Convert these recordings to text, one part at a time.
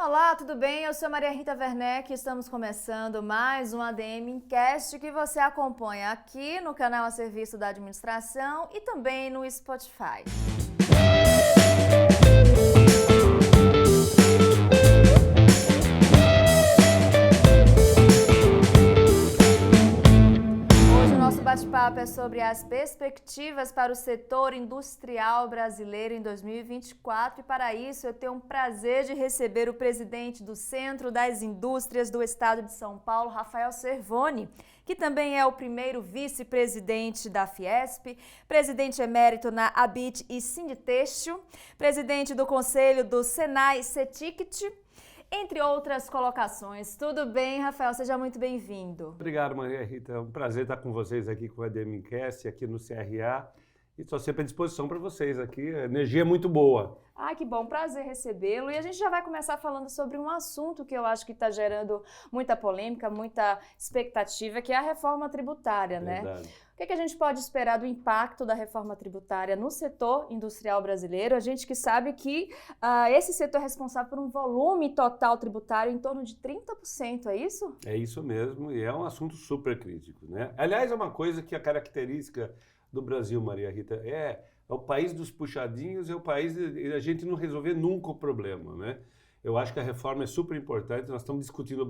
Olá, tudo bem? Eu sou Maria Rita Werneck e estamos começando mais um ADM Incast que você acompanha aqui no canal a serviço da administração e também no Spotify. Nosso bate-papo é sobre as perspectivas para o setor industrial brasileiro em 2024 e para isso eu tenho um prazer de receber o presidente do Centro das Indústrias do Estado de São Paulo, Rafael Cervoni, que também é o primeiro vice-presidente da Fiesp, presidente emérito na Abit e Sinditêxtil, presidente do Conselho do Senai Cetict, entre outras colocações. Tudo bem, Rafael? Seja muito bem-vindo. Obrigado, Maria Rita. É um prazer estar com vocês aqui com a ADMcast, aqui no CRA. E estou sempre à disposição para vocês aqui. A energia é muito boa. Ah, que bom. Prazer recebê-lo. E a gente já vai começar falando sobre um assunto que eu acho que está gerando muita polêmica, muita expectativa, que é a reforma tributária, Verdade. né? O que a gente pode esperar do impacto da reforma tributária no setor industrial brasileiro? A gente que sabe que esse setor é responsável por um volume total tributário em torno de 30%, é isso? É isso mesmo, e é um assunto super crítico, né? Aliás, é uma coisa que a característica do Brasil, Maria Rita, é o país dos puxadinhos, é o país de a gente não resolver nunca o problema, né? Eu acho que a reforma é super importante, nós estamos discutindo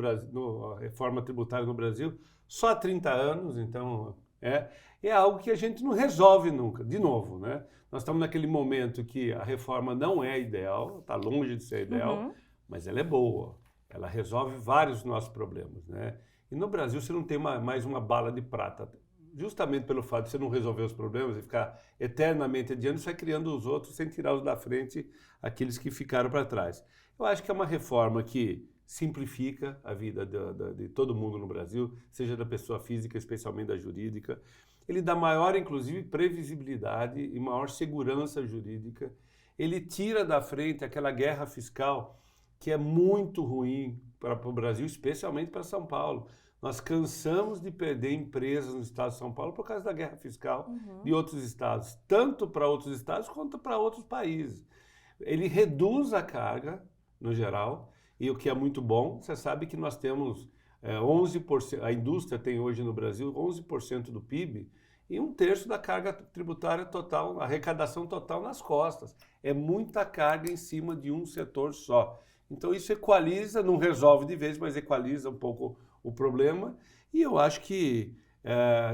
a reforma tributária no Brasil só há 30 anos, então... É algo que a gente não resolve nunca, de novo, né? Nós estamos naquele momento que a reforma não é ideal, está longe de ser ideal, mas ela é boa, ela resolve vários dos nossos problemas, né? E no Brasil você não tem mais uma bala de prata, justamente pelo fato de você não resolver os problemas e ficar eternamente adiante, você vai criando os outros sem tirá-los da frente, aqueles que ficaram para trás. Eu acho que é uma reforma que simplifica a vida de todo mundo no Brasil, seja da pessoa física, especialmente da jurídica. Ele dá maior, inclusive, previsibilidade e maior segurança jurídica. Ele tira da frente aquela guerra fiscal que é muito ruim para o Brasil, especialmente para São Paulo. Nós cansamos de perder empresas no estado de São Paulo por causa da guerra fiscal de outros estados, tanto para outros estados quanto para outros países. Ele reduz a carga, no geral, e o que é muito bom, você sabe que nós temos 11%, a indústria tem hoje no Brasil 11% do PIB e 1/3 da carga tributária total, a arrecadação total nas costas. É muita carga em cima de um setor só. Então isso equaliza, não resolve de vez, mas equaliza um pouco o problema e eu acho que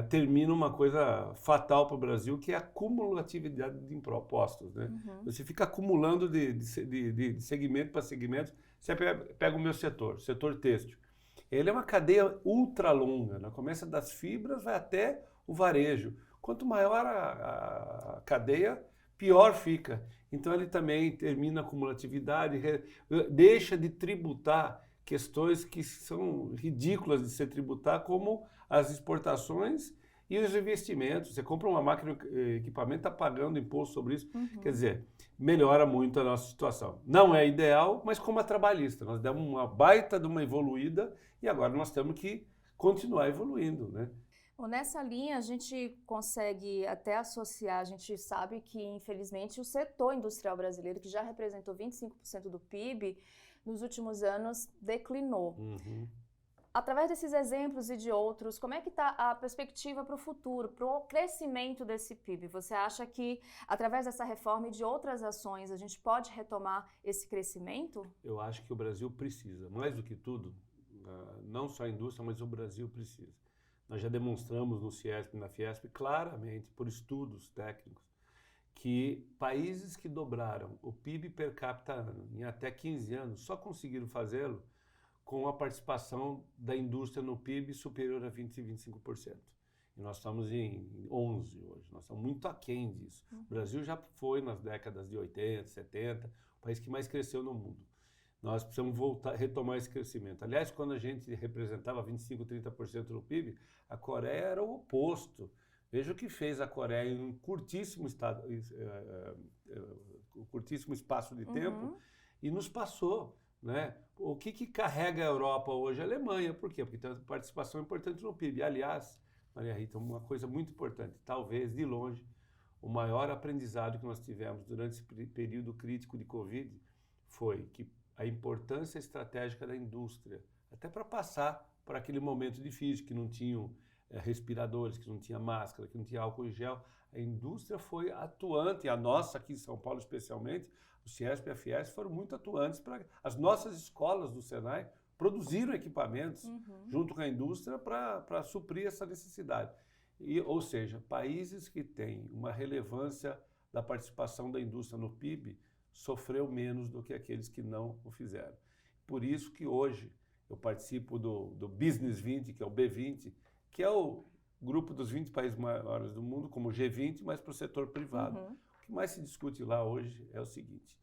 termina uma coisa fatal para o Brasil, que é a cumulatividade de impostos, né? Você fica acumulando de segmento para segmento. Você pega o meu setor têxtil. Ele é uma cadeia ultra longa, né? Começa das fibras, vai até o varejo. Quanto maior a cadeia, pior fica. Então ele também termina a cumulatividade, deixa de tributar questões que são ridículas de se tributar, como as exportações e os investimentos. Você compra uma máquina de equipamento, está pagando imposto sobre isso. Quer dizer, melhora muito a nossa situação. Não é ideal, mas como a trabalhista. Nós demos uma baita de uma evoluída e agora nós temos que continuar evoluindo, né? Bom, nessa linha a gente consegue até associar, a gente sabe que infelizmente o setor industrial brasileiro, que já representou 25% do PIB, nos últimos anos declinou. Através desses exemplos e de outros, como é que está a perspectiva para o futuro, para o crescimento desse PIB? Você acha que, através dessa reforma e de outras ações, a gente pode retomar esse crescimento? Eu acho que o Brasil precisa, mais do que tudo, não só a indústria, mas o Brasil precisa. Nós já demonstramos no CIESP e na Fiesp claramente, por estudos técnicos, que países que dobraram o PIB per capita em até 15 anos só conseguiram fazê-lo com a participação da indústria no PIB superior a 20% e 25%. E nós estamos em 11% hoje, nós estamos muito aquém disso. O Brasil já foi, nas décadas de 80, 70, o país que mais cresceu no mundo. Nós precisamos retomar esse crescimento. Aliás, quando a gente representava 25%, 30% do PIB, a Coreia era o oposto. Veja o que fez a Coreia em um curtíssimo espaço de tempo e nos passou, né? O que carrega a Europa hoje? A Alemanha. Por quê? Porque tem uma participação importante no PIB. Aliás, Maria Rita, uma coisa muito importante, talvez de longe, o maior aprendizado que nós tivemos durante esse período crítico de Covid foi que a importância estratégica da indústria, até para passar por aquele momento difícil, que não tinham respiradores, que não tinha máscara, que não tinha álcool em gel. A indústria foi atuante, a nossa aqui em São Paulo especialmente, o Ciesp e a Fiesp foram muito atuantes. As nossas escolas do Senai produziram equipamentos junto com a indústria para suprir essa necessidade. Ou seja, países que têm uma relevância da participação da indústria no PIB sofreu menos do que aqueles que não o fizeram. Por isso que hoje eu participo do Business 20, que é o B20, que é o grupo dos 20 países maiores do mundo, como o G20, mas para o setor privado. O que mais se discute lá hoje é o seguinte: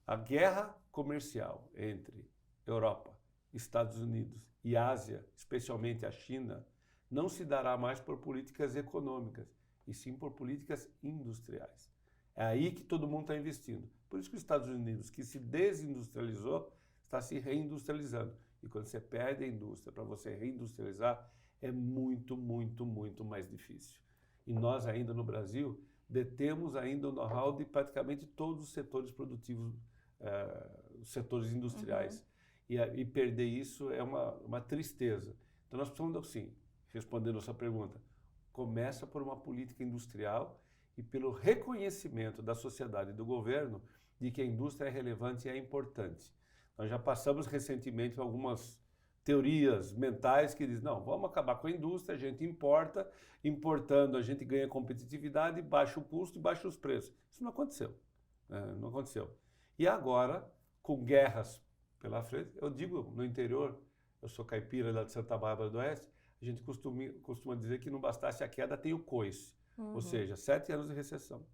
a guerra comercial entre Europa, Estados Unidos e Ásia, especialmente a China, não se dará mais por políticas econômicas, e sim por políticas industriais. É aí que todo mundo está investindo. Por isso que os Estados Unidos, que se desindustrializou, está se reindustrializando. E quando você perde a indústria para você reindustrializar, é muito, muito, muito mais difícil. E nós ainda no Brasil detemos ainda o know-how de praticamente todos os setores produtivos, os setores industriais. E perder isso é uma tristeza. Então nós precisamos, assim, respondendo a sua pergunta, começa por uma política industrial e pelo reconhecimento da sociedade e do governo de que a indústria é relevante e é importante. Nós já passamos recentemente por algumas teorias mentais que dizem, não, vamos acabar com a indústria, a gente importa, importando a gente ganha competitividade, baixa o custo e baixa os preços. Isso não aconteceu, né? Não aconteceu. E agora, com guerras pela frente, eu digo no interior, eu sou caipira lá de Santa Bárbara do Oeste, a gente costuma dizer que não bastasse a queda, tem o coice. Ou seja, 7 anos de recessão,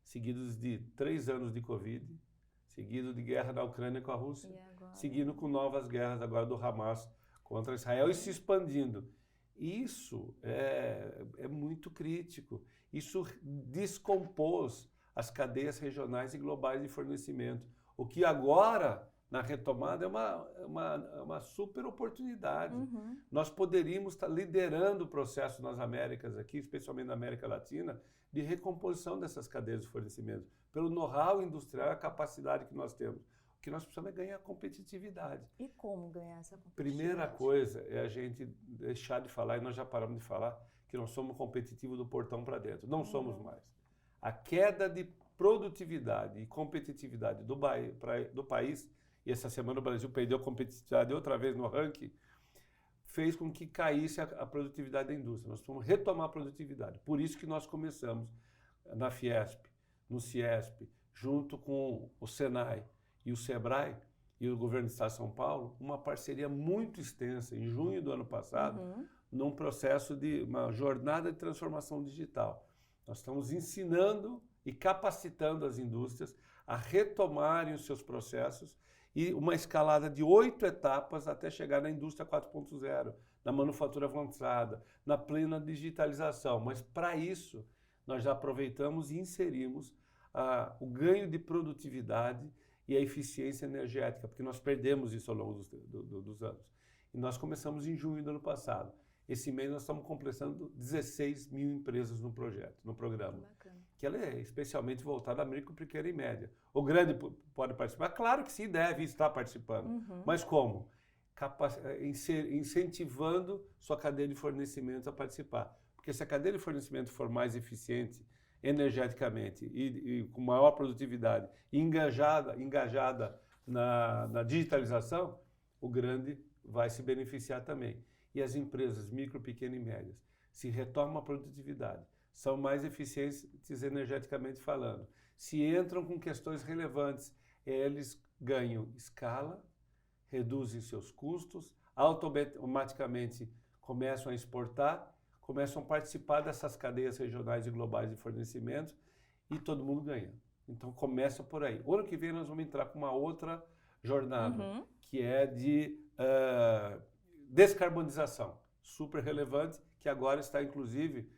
seguidos de 3 anos de Covid, seguido de guerra na Ucrânia com a Rússia, seguindo com novas guerras agora do Hamas contra Israel e se expandindo. Isso é muito crítico. Isso descompôs as cadeias regionais e globais de fornecimento. O que agora, na retomada, é uma super oportunidade. Nós poderíamos estar liderando o processo nas Américas aqui, especialmente na América Latina, de recomposição dessas cadeias de fornecimento, pelo know-how industrial e a capacidade que nós temos. O que nós precisamos é ganhar competitividade. E como ganhar essa competitividade? Primeira coisa é a gente deixar de falar, e nós já paramos de falar, que nós somos competitivos do portão para dentro. Não somos mais. A queda de produtividade e competitividade do país, e essa semana o Brasil perdeu competitividade outra vez no ranking, fez com que caísse a produtividade da indústria. Nós precisamos retomar a produtividade. Por isso que nós começamos na Fiesp, no Ciesp, junto com o Senai e o Sebrae e o governo do Estado de São Paulo, uma parceria muito extensa, em junho do ano passado, num processo de uma jornada de transformação digital. Nós estamos ensinando e capacitando as indústrias a retomarem os seus processos e uma escalada de 8 etapas até chegar na indústria 4.0, na manufatura avançada, na plena digitalização. Mas para isso, nós já aproveitamos e inserimos o ganho de produtividade e a eficiência energética, porque nós perdemos isso ao longo dos anos. E nós começamos em junho do ano passado. Esse mês nós estamos completando 16 mil empresas no projeto, no programa. Bacana. Que ela é especialmente voltada à micro, pequena e média. O grande pode participar? Claro que sim, deve estar participando. Mas como? Incentivando sua cadeia de fornecimento a participar. Porque se a cadeia de fornecimento for mais eficiente energeticamente e com maior produtividade, e engajada na digitalização, o grande vai se beneficiar também. E as empresas micro, pequenas e médias se retomam a produtividade, são mais eficientes energeticamente falando. Se entram com questões relevantes, eles ganham escala, reduzem seus custos, automaticamente começam a exportar, começam a participar dessas cadeias regionais e globais de fornecimento e todo mundo ganha. Então começa por aí. O ano que vem nós vamos entrar com uma outra jornada, que é de descarbonização, super relevante, que agora está inclusive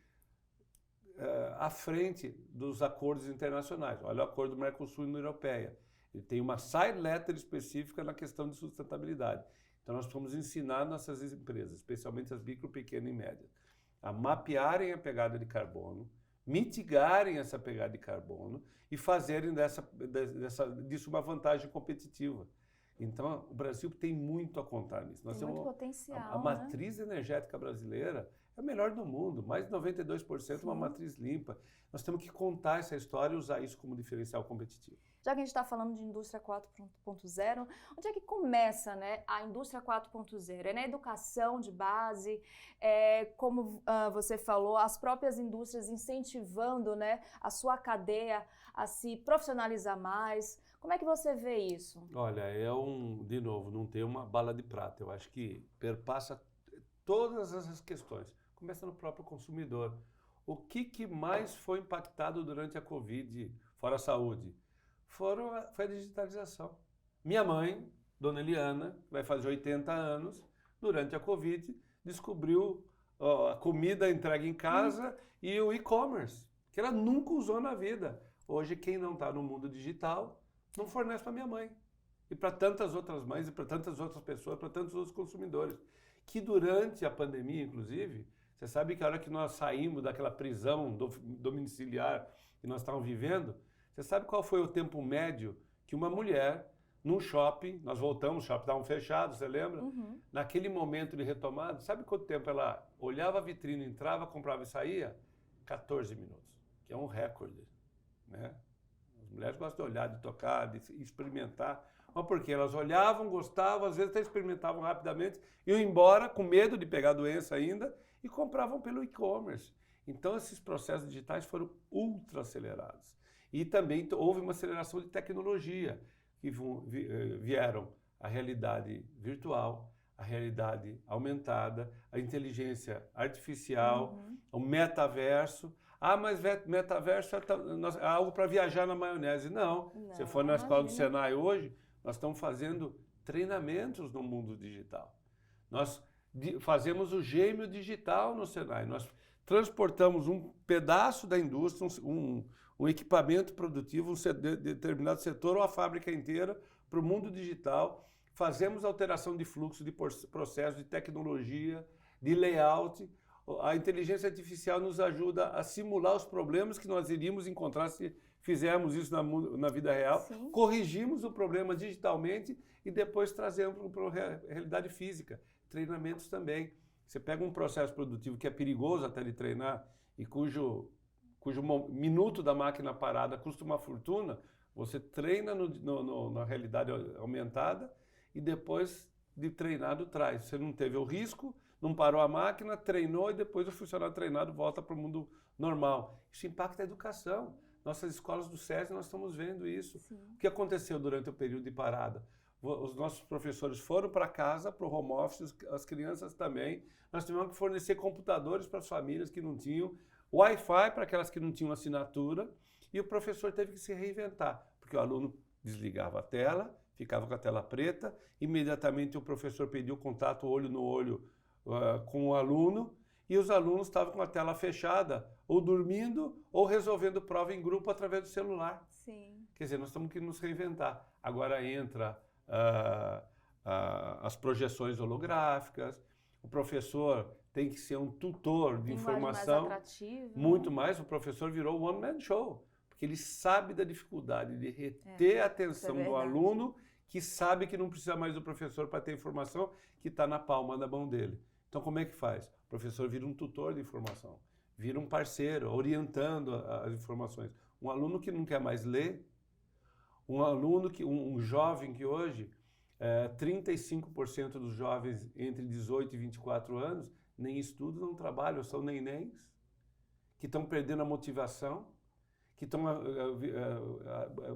à frente dos acordos internacionais. Olha o acordo do Mercosul e União Europeia. Ele tem uma side letter específica na questão de sustentabilidade. Então nós vamos ensinar nossas empresas, especialmente as micro, pequenas e médias, a mapearem a pegada de carbono, mitigarem essa pegada de carbono e fazerem disso uma vantagem competitiva. Então, o Brasil tem muito a contar nisso. Nós Tem muito temos potencial, a né? matriz energética brasileira é a melhor do mundo, mais de 92% uma matriz limpa. Nós temos que contar essa história e usar isso como diferencial competitivo. Já que a gente está falando de indústria 4.0, onde é que começa, né, a indústria 4.0? É na educação de base, como você falou, as próprias indústrias incentivando, né, a sua cadeia a se profissionalizar mais. Como é que você vê isso? Olha, de novo, não tem uma bala de prata. Eu acho que perpassa todas essas questões. Começa no próprio consumidor. O que mais foi impactado durante a Covid, fora a saúde? Foi a digitalização. Minha mãe, Dona Eliana, que vai fazer 80 anos, durante a Covid, descobriu a comida entregue em casa e o e-commerce, que ela nunca usou na vida. Hoje, quem não está no mundo digital, não fornece para minha mãe. E para tantas outras mães, e para tantas outras pessoas, para tantos outros consumidores. Que durante a pandemia, inclusive, você sabe que a hora que nós saímos daquela prisão domiciliar que nós estávamos vivendo, você sabe qual foi o tempo médio que uma mulher, num shopping, nós voltamos, os shoppings estavam fechados, você lembra? Naquele momento de retomada, sabe quanto tempo ela olhava a vitrine, entrava, comprava e saía? 14 minutos, que é um recorde, né? As mulheres gostam de olhar, de tocar, de experimentar. Mas por quê? Elas olhavam, gostavam, às vezes até experimentavam rapidamente, iam embora com medo de pegar a doença ainda e compravam pelo e-commerce. Então esses processos digitais foram ultra acelerados. E também houve uma aceleração de tecnologia, que vieram a realidade virtual, a realidade aumentada, a inteligência artificial, o metaverso. Ah, mas metaverso é algo para viajar na maionese. Não. Se for na escola do Senai hoje, nós estamos fazendo treinamentos no mundo digital. Nós fazemos o gêmeo digital no Senai. Nós transportamos um pedaço da indústria, um equipamento produtivo, determinado setor ou a fábrica inteira para o mundo digital. Fazemos alteração de fluxo, de processo, de tecnologia, de layout. A inteligência artificial nos ajuda a simular os problemas que nós iríamos encontrar se fizermos isso na vida real. Sim. Corrigimos o problema digitalmente e depois trazemos para a realidade física. Treinamentos também. Você pega um processo produtivo que é perigoso até de treinar e cujo minuto da máquina parada custa uma fortuna, você treina na realidade aumentada e depois de treinado traz. Você não teve o risco, não parou a máquina, treinou e depois o funcionário treinado volta para o mundo normal. Isso impacta a educação. Nossas escolas do SESI, nós estamos vendo isso. Sim. O que aconteceu durante o período de parada? Os nossos professores foram para casa, para o home office, as crianças também. Nós tivemos que fornecer computadores para as famílias que não tinham, Wi-Fi para aquelas que não tinham assinatura, e o professor teve que se reinventar, porque o aluno desligava a tela, ficava com a tela preta, imediatamente o professor pediu contato olho no olho com o aluno, e os alunos estavam com a tela fechada, ou dormindo, ou resolvendo prova em grupo através do celular. Sim. Quer dizer, nós temos que nos reinventar. Agora entra as projeções holográficas, o professor tem que ser um tutor de informação. Mais atrativo, muito mais, o professor virou one man show, porque ele sabe da dificuldade de reter a atenção do aluno, que sabe que não precisa mais do professor para ter informação que está na palma da mão dele. Então como é que faz? O professor vira um tutor de informação, vira um parceiro, orientando as informações. Um aluno que não quer mais ler, um jovem que hoje, 35% dos jovens entre 18 e 24 anos nem estudam, não trabalham, são nenéns, que estão perdendo a motivação, que estão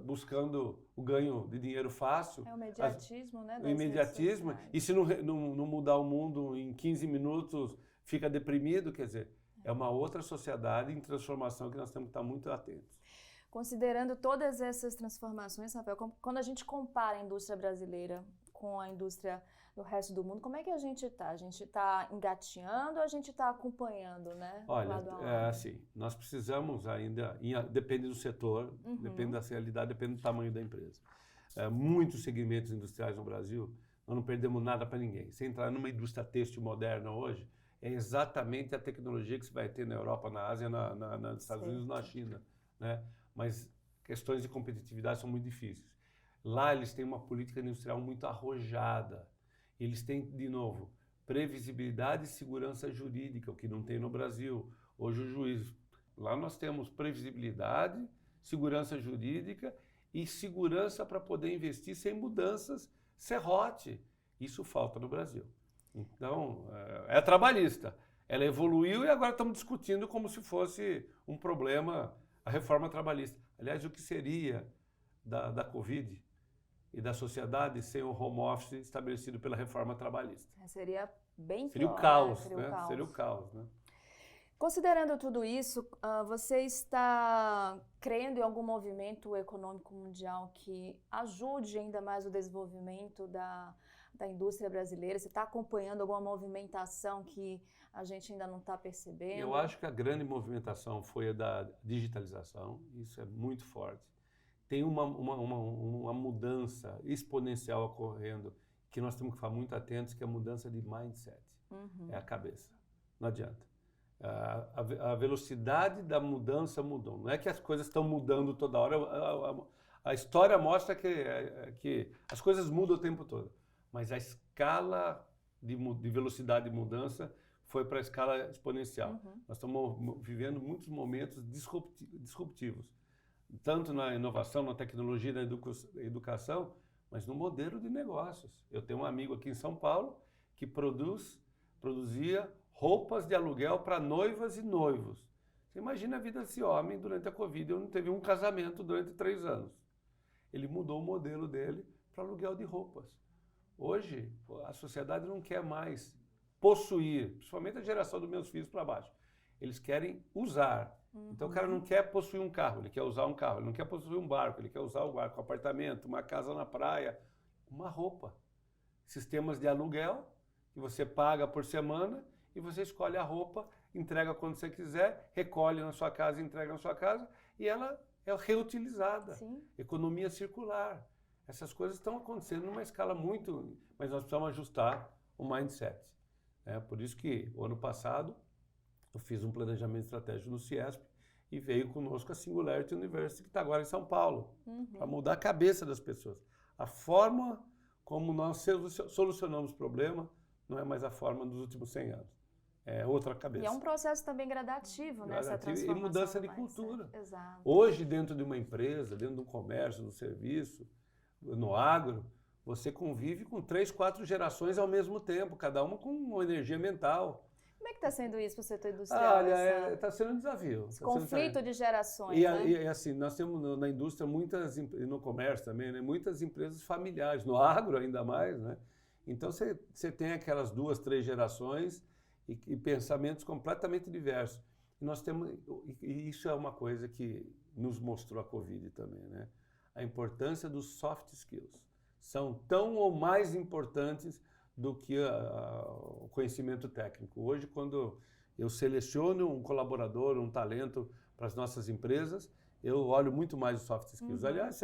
buscando o ganho de dinheiro fácil. É o imediatismo, né? O imediatismo. E se não mudar o mundo em 15 minutos, fica deprimido, quer dizer, é uma outra sociedade em transformação que nós temos que estar muito atentos. Considerando todas essas transformações, Rafael, quando a gente compara a indústria brasileira com a indústria do resto do mundo, como é que a gente está? A gente está engateando ou a gente está acompanhando, né? Olha, assim, nós precisamos ainda, depende do setor, depende da realidade, depende do tamanho da empresa. Muitos segmentos industriais no Brasil, nós não perdemos nada para ninguém. Se entrar numa indústria têxtil moderna hoje, é exatamente a tecnologia que você vai ter na Europa, na Ásia, nos Estados Unidos, na China, né? Mas questões de competitividade são muito difíceis. Lá eles têm uma política industrial muito arrojada. Eles têm, de novo, previsibilidade e segurança jurídica, o que não tem no Brasil. Hoje o juiz... Lá nós temos previsibilidade, segurança jurídica e segurança para poder investir sem mudanças, serrote. Isso falta no Brasil. Então, é trabalhista. Ela evoluiu e agora estamos discutindo como se fosse um problema a reforma trabalhista. Aliás, o que seria da Covid e da sociedade sem o home office estabelecido pela reforma trabalhista? Seria bem pior. Seria o caos, Seria né? o caos. Seria o caos, né? Considerando tudo isso, você está crendo em algum movimento econômico mundial que ajude ainda mais o desenvolvimento da indústria brasileira? Você está acompanhando alguma movimentação que a gente ainda não está percebendo? Eu acho que a grande movimentação foi a da digitalização, isso é muito forte. Tem uma mudança exponencial ocorrendo, que nós temos que ficar muito atentos, que é a mudança de mindset. É a cabeça, não adianta. A velocidade da mudança mudou. Não é que as coisas estão mudando toda hora. A história mostra que as coisas mudam o tempo todo. Mas a escala de velocidade de mudança foi para a escala exponencial. Nós estamos vivendo muitos momentos disruptivos. Tanto na inovação, na tecnologia, na educação, mas no modelo de negócios. Eu tenho um amigo aqui em São Paulo que produzia roupas de aluguel para noivas e noivos. Você imagina a vida desse homem durante a Covid. Ele não teve um casamento durante 3 anos. Ele mudou o modelo dele para aluguel de roupas. Hoje, a sociedade não quer mais possuir, principalmente a geração dos meus filhos para baixo. Eles querem usar. Então o cara não quer possuir um carro, ele quer usar um carro. Ele não quer possuir um barco, ele quer usar o barco, um apartamento, uma casa na praia, uma roupa. Sistemas de aluguel, que você paga por semana, e você escolhe a roupa, entrega quando você quiser, recolhe na sua casa, entrega na sua casa, e ela é reutilizada. Sim. Economia circular. Essas coisas estão acontecendo numa escala muito... Mas nós precisamos ajustar o mindset. Por isso que, o ano passado, eu fiz um planejamento estratégico no CIESP e veio conosco a Singularity University, que está agora em São Paulo, para mudar a cabeça das pessoas. A forma como nós solucionamos o problema não é mais a forma dos últimos 100 anos. É outra cabeça. E é um processo também gradativo, né? Essa transformação. E mudança de mindset. cultura. Exato. Hoje, dentro de uma empresa, dentro de um comércio, no serviço, no agro, você convive com 3, 4 gerações ao mesmo tempo, cada uma com uma energia mental. Como é que está sendo isso para o setor industrial? Olha, está sendo um desafio. Esse conflito de gerações, e assim, nós temos na indústria e no comércio também, né, muitas empresas familiares, no agro ainda mais, né? Então você tem aquelas 2, 3 gerações e pensamentos completamente diversos. E isso é uma coisa que nos mostrou a Covid também, né? A importância dos soft skills. São tão ou mais importantes do que o conhecimento técnico. Hoje, quando eu seleciono um colaborador, um talento para as nossas empresas, eu olho muito mais os soft skills. Aliás,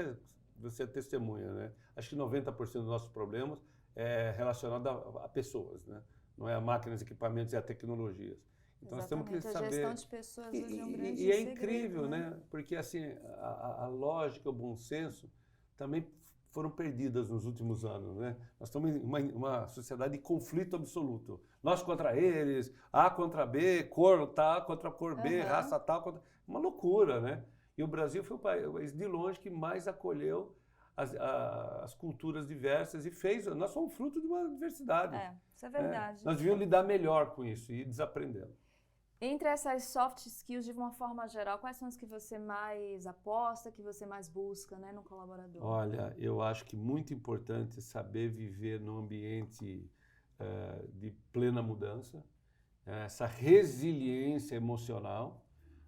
você é testemunha, né? Acho que 90% dos nossos problemas é relacionado a pessoas, né? Não é a máquinas, equipamentos e a tecnologias. Então nós temos que saber. A gestão de pessoas hoje é um grande E é segredo, incrível, né? Porque assim, a lógica, o bom senso também foram perdidas nos últimos anos, né? Nós estamos em uma sociedade de conflito absoluto. Nós contra eles, A contra B, cor tal contra cor B, raça tal contra... Uma loucura, né? E o Brasil foi o país de longe que mais acolheu as culturas diversas e fez... Nós somos fruto de uma diversidade. Isso é verdade. Nós devíamos lidar melhor com isso e desaprendê-lo. Entre essas soft skills, de uma forma geral, quais são as que você mais aposta, que você mais busca, né, no colaborador? Olha, eu acho que muito importante saber viver num ambiente de plena mudança, essa resiliência emocional.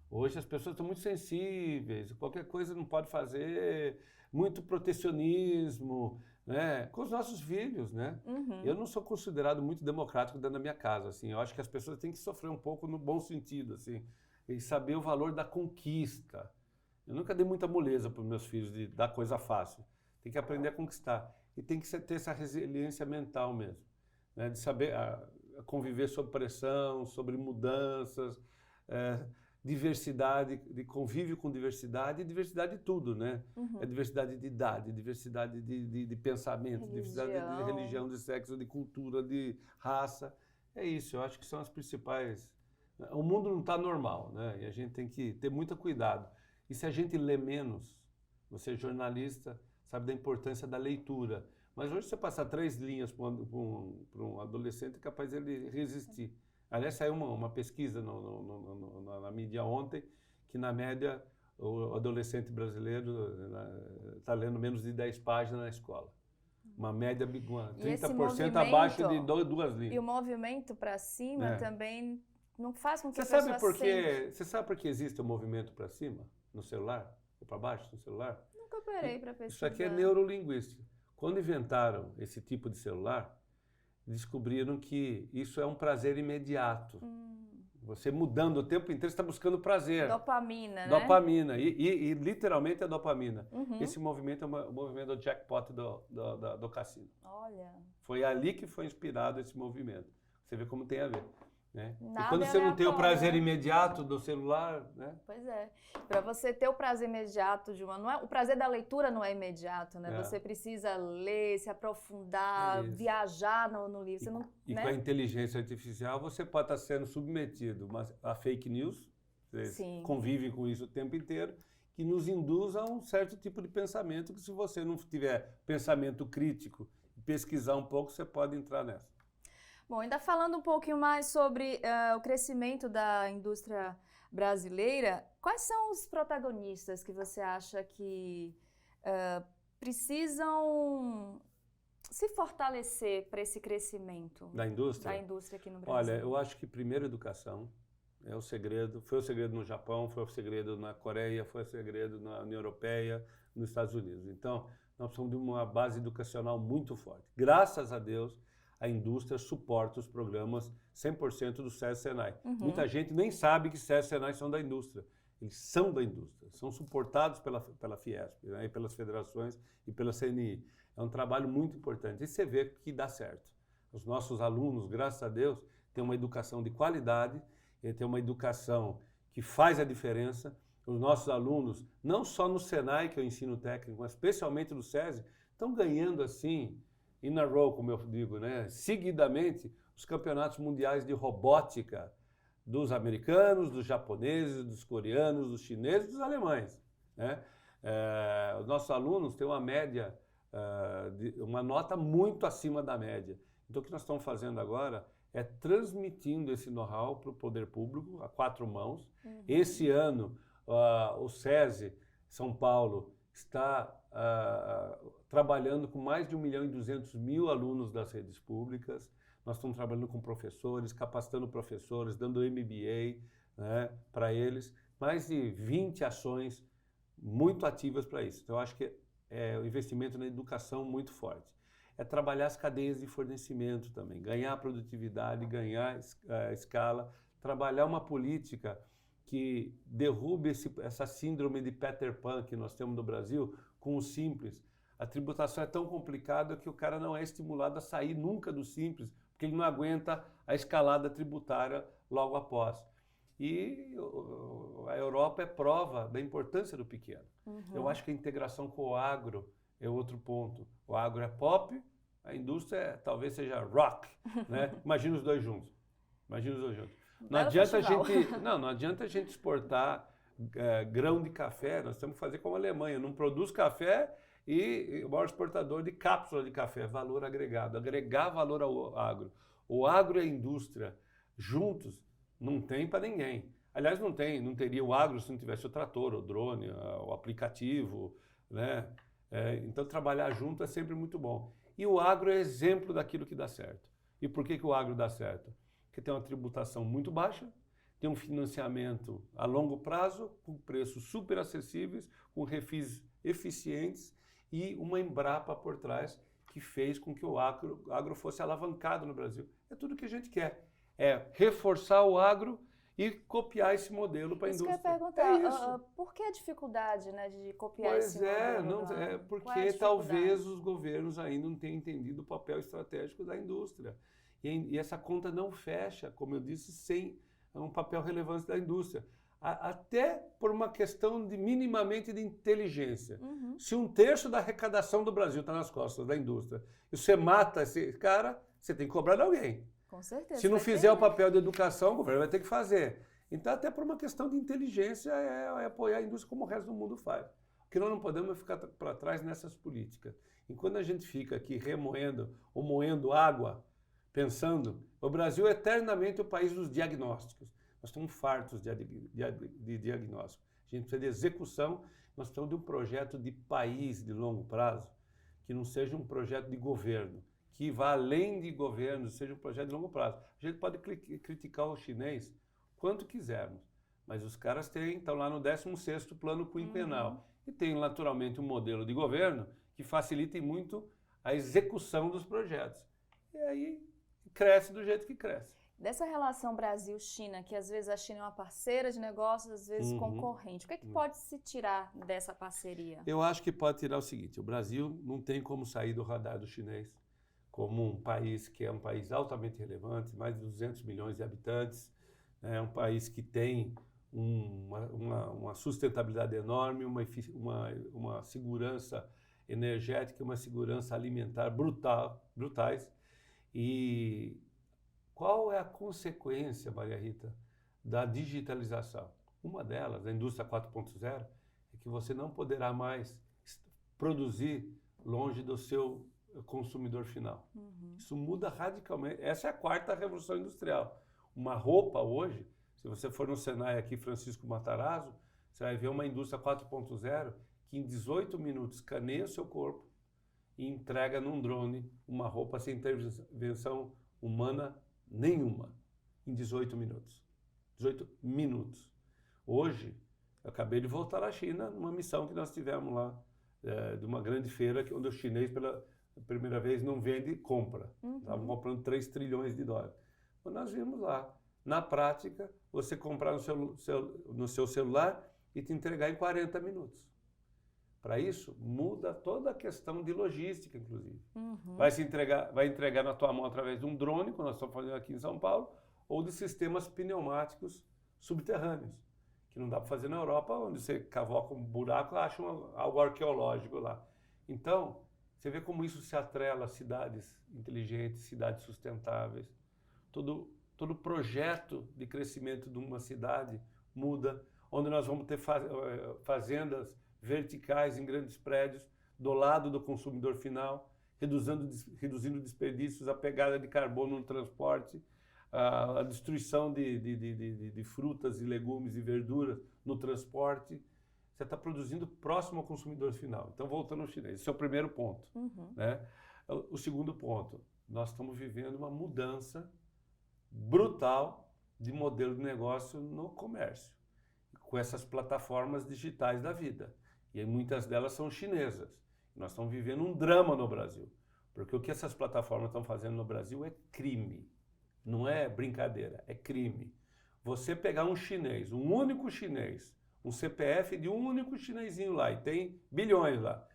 Hoje as pessoas estão muito sensíveis, qualquer coisa não pode fazer, muito protecionismo, né? Com os nossos filhos, né? Eu não sou considerado muito democrático dentro da minha casa, assim. Eu acho que as pessoas têm que sofrer um pouco no bom sentido, assim, e saber o valor da conquista. Eu nunca dei muita moleza para os meus filhos de dar coisa fácil. Tem que aprender a conquistar. E tem que ter essa resiliência mental mesmo, né? De saber conviver sob pressão, sobre mudanças, diversidade, de convívio com diversidade, e diversidade de tudo, né? É diversidade de idade, diversidade de pensamento, diversidade de religião, de sexo, de cultura, de raça. É isso, eu acho que são as principais. O mundo não está normal, né? E a gente tem que ter muito cuidado. E se a gente lê menos, você é jornalista, sabe da importância da leitura. Mas hoje você passar 3 linhas para um adolescente é capaz dele resistir. Aliás, saiu uma pesquisa na mídia ontem, que na média o adolescente brasileiro está lendo menos de 10 páginas na escola. Uma média 30% abaixo de 2 linhas. E o movimento para cima também não faz com que Você a sabe pessoa Você sabe por que existe o movimento para cima no celular? Ou para baixo no celular? Nunca parei para pesquisar. Isso aqui é neurolinguística. Quando inventaram esse tipo de celular, descobriram que isso é um prazer imediato. Você mudando o tempo inteiro, você está buscando prazer. Dopamina, né? Dopamina. E literalmente é dopamina. Esse movimento é o movimento do jackpot do cassino. Olha. Foi ali que foi inspirado esse movimento. Você vê como tem a ver. Né? Nada e quando você não tem o prazer imediato do celular, né? Pois é. Para você ter o prazer imediato de o prazer da leitura não é imediato, né? Você precisa ler, se aprofundar, viajar no livro. Você não, e com a inteligência artificial você pode estar sendo submetido a fake news, você convive com isso o tempo inteiro, que nos induz a um certo tipo de pensamento que se você não tiver pensamento crítico e pesquisar um pouco, você pode entrar nessa. Bom, ainda falando um pouquinho mais sobre o crescimento da indústria brasileira, quais são os protagonistas que você acha que precisam se fortalecer para esse crescimento da indústria aqui no Brasil? Olha, eu acho que primeiro educação é o segredo. Foi o segredo no Japão, foi o segredo na Coreia, foi o segredo na União Europeia, nos Estados Unidos. Então, nós precisamos de uma base educacional muito forte. Graças a Deus, a indústria suporta os programas 100% do SESI Senai. Muita gente nem sabe que SESI Senai são da indústria. Eles são da indústria, são suportados pela Fiesp, né, e pelas federações e pela CNI. É um trabalho muito importante e você vê que dá certo. Os nossos alunos, graças a Deus, têm uma educação de qualidade, têm uma educação que faz a diferença. Os nossos alunos, não só no Senai, que é o ensino técnico, mas especialmente no SESI, estão ganhando assim, in a row, como eu digo, né? Seguidamente, os campeonatos mundiais de robótica dos americanos, dos japoneses, dos coreanos, dos chineses e dos alemães. Né? Os nossos alunos têm uma média, uma nota muito acima da média. Então, o que nós estamos fazendo agora é transmitindo esse know-how para o poder público, a 4 mãos. Esse ano, o SESI São Paulo está trabalhando com mais de 1.200.000 alunos das redes públicas. Nós estamos trabalhando com professores, capacitando professores, dando MBA, né, para eles. Mais de 20 ações muito ativas para isso. Então, eu acho que é o investimento na educação muito forte. É trabalhar as cadeias de fornecimento também, ganhar produtividade, ganhar escala, trabalhar uma política que derrube essa síndrome de Peter Pan que nós temos no Brasil com o simples. A tributação é tão complicada que o cara não é estimulado a sair nunca do simples, porque ele não aguenta a escalada tributária logo após. E a Europa é prova da importância do pequeno. Eu acho que a integração com o agro é outro ponto. O agro é pop, a indústria talvez seja rock. Né? Imagina os dois juntos. Não adianta a gente exportar grão de café, nós temos que fazer como a Alemanha, não produz café e o maior exportador de cápsula de café, valor agregado, agregar valor ao agro. O agro e a indústria juntos não tem para ninguém. Aliás, não teria o agro se não tivesse o trator, o drone, o aplicativo, né? Então, trabalhar junto é sempre muito bom. E o agro é exemplo daquilo que dá certo. E por que o agro dá certo? Porque tem uma tributação muito baixa, tem um financiamento a longo prazo, com preços super acessíveis, com refis eficientes e uma Embrapa por trás que fez com que o agro fosse alavancado no Brasil. É tudo que a gente quer. É reforçar o agro e copiar esse modelo para a indústria. Isso que eu ia perguntar, por que a dificuldade, né, de copiar esse modelo? Porque talvez os governos ainda não tenham entendido o papel estratégico da indústria. E essa conta não fecha, como eu disse, sem um papel relevante da indústria. até por uma questão de minimamente de inteligência. Uhum. Se 1/3 da arrecadação do Brasil está nas costas da indústria e você mata esse cara, você tem que cobrar de alguém. Com certeza. Se não fizer o papel de educação, o governo vai ter que fazer. Então, até por uma questão de inteligência, é apoiar a indústria como o resto do mundo faz. Porque nós não podemos ficar para trás nessas políticas. Enquanto a gente fica aqui remoendo ou moendo água, pensando, o Brasil é eternamente o país dos diagnósticos. Nós estamos fartos de diagnóstico. A gente precisa de execução, nós precisamos de um projeto de país de longo prazo, que não seja um projeto de governo, que vá além de governo, seja um projeto de longo prazo. A gente pode criticar o chinês quanto quisermos, mas os caras estão lá no 16º plano quinquenal. E tem naturalmente um modelo de governo que facilita muito a execução dos projetos. E aí cresce do jeito que cresce. Dessa relação Brasil-China, que às vezes a China é uma parceira de negócios, às vezes concorrente, o que é que pode se tirar dessa parceria? Eu acho que pode tirar o seguinte, o Brasil não tem como sair do radar do chinês como um país que é um país altamente relevante, mais de 200 milhões de habitantes, é um país que tem uma sustentabilidade enorme, uma segurança energética, uma segurança alimentar brutais. E qual é a consequência, Maria Rita, da digitalização? Uma delas, da indústria 4.0, é que você não poderá mais produzir longe do seu consumidor final. Isso muda radicalmente. Essa é a 4ª revolução industrial. Uma roupa hoje, se você for no Senai aqui, Francisco Matarazzo, você vai ver uma indústria 4.0 que em 18 minutos escaneia o seu corpo e entrega num drone uma roupa sem intervenção humana nenhuma, em 18 minutos. 18 minutos. Hoje, eu acabei de voltar à China numa missão que nós tivemos lá, de uma grande feira onde o chinês, pela primeira vez, não vende e compra. Estavam comprando 3 trilhões de dólares. Mas nós vimos lá, na prática, você comprar no seu celular e te entregar em 40 minutos. Para isso, muda toda a questão de logística, inclusive. Vai entregar na tua mão através de um drone, como nós estamos fazendo aqui em São Paulo, ou de sistemas pneumáticos subterrâneos, que não dá para fazer na Europa, onde você cavoca um buraco e acha algo arqueológico lá. Então, você vê como isso se atrela a cidades inteligentes, cidades sustentáveis. Todo projeto de crescimento de uma cidade muda, onde nós vamos ter fazendas verticais em grandes prédios, do lado do consumidor final, reduzindo desperdícios, a pegada de carbono no transporte, a destruição de frutas e legumes e verduras no transporte. Você está produzindo próximo ao consumidor final. Então, voltando ao chinês, esse é o primeiro ponto. Né? O segundo ponto, nós estamos vivendo uma mudança brutal de modelo de negócio no comércio, com essas plataformas digitais da vida. E muitas delas são chinesas. Nós estamos vivendo um drama no Brasil, porque o que essas plataformas estão fazendo no Brasil é crime. Não é brincadeira, é crime. Você pegar um chinês, um único chinês, um CPF de um único chinesinho lá, e tem bilhões lá,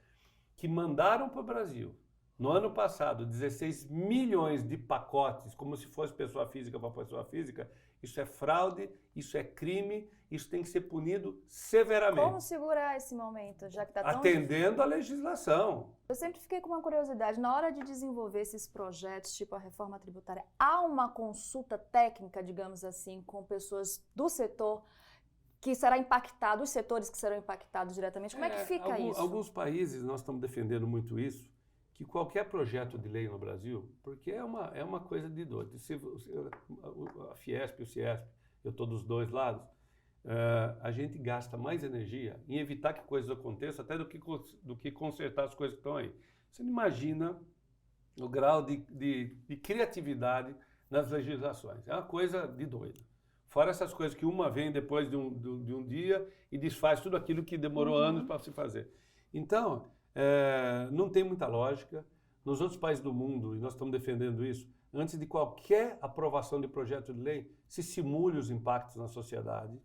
que mandaram para o Brasil, no ano passado, 16 milhões de pacotes, como se fosse pessoa física para pessoa física, isso é fraude, isso é crime, isso tem que ser punido severamente. Como segurar esse momento, já que está tão atendendo à legislação. Eu sempre fiquei com uma curiosidade, na hora de desenvolver esses projetos, tipo a reforma tributária, há uma consulta técnica, digamos assim, com pessoas do setor que será impactado, os setores que serão impactados diretamente? Como é que fica isso? Alguns países, nós estamos defendendo muito isso, que qualquer projeto de lei no Brasil, porque é uma coisa de doido. A Fiesp e o Ciesp, eu estou dos dois lados, a gente gasta mais energia em evitar que coisas aconteçam até do que consertar as coisas que estão aí. Você não imagina o grau de criatividade nas legislações. É uma coisa de doido. Fora essas coisas que uma vem depois de um dia e desfaz tudo aquilo que demorou anos para se fazer. Então, não tem muita lógica. Nos outros países do mundo, e nós estamos defendendo isso, antes de qualquer aprovação de projeto de lei, se simule os impactos na sociedade,